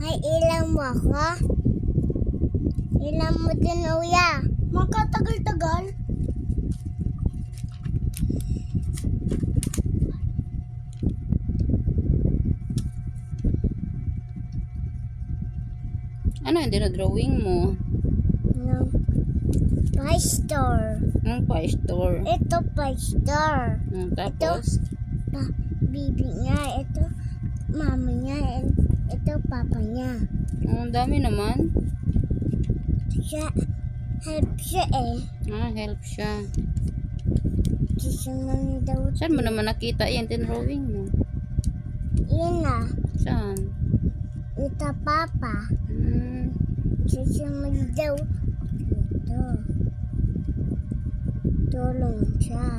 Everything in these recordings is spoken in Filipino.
Ay, ilang mo ako? Ilang mo din, Uya? Makatagal-tagal. Ano yung dinodrawing mo? No. Pie store. Ang pie store. Ito, pie store. Tapos, Bibi niya. Ito, mama niya. Ito, papa niya. ang dami naman. Siya, help siya eh. Help siya. Susunod daw. Saan mo naman nakita yan, dinodrawing mo? Yun na. Saan? Ito, papa. Susunod daw. Ito. Tulong siya.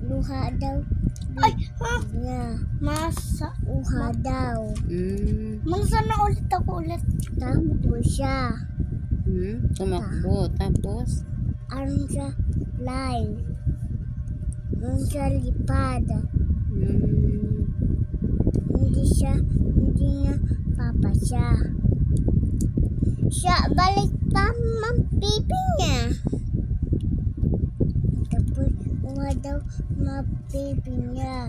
Luha daw. Ay, ha? Niya. Masa. Luha daw. Masa na ulit ako ulit. Tapos siya. Tumakbo. Tapos, Aron siya line. Aron siya lipad. Hindi niya papa siya. Siya, balik pa pipi niya. Tapos, uha daw pipi niya.